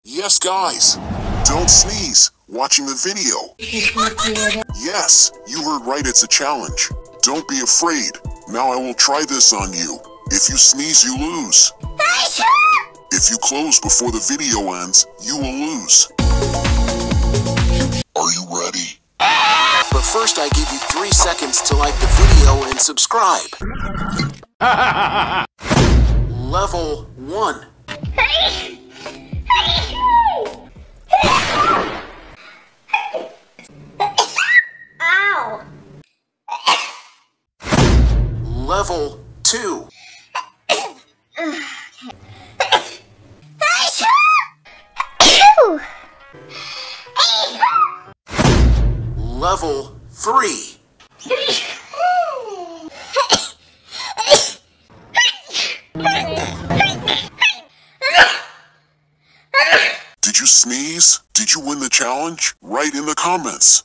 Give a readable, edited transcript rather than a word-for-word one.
Yes, guys. Don't sneeze. Watching the video. Yes, you heard right, it's a challenge. Don't be afraid. Now I will try this on you. If you sneeze, you lose. If you close before the video ends, you will lose. Are you ready? But first I give you 3 seconds to like the video and subscribe. Level 1. Ow! Level 2. Level 3. Did you sneeze? Did you win the challenge? Write in the comments.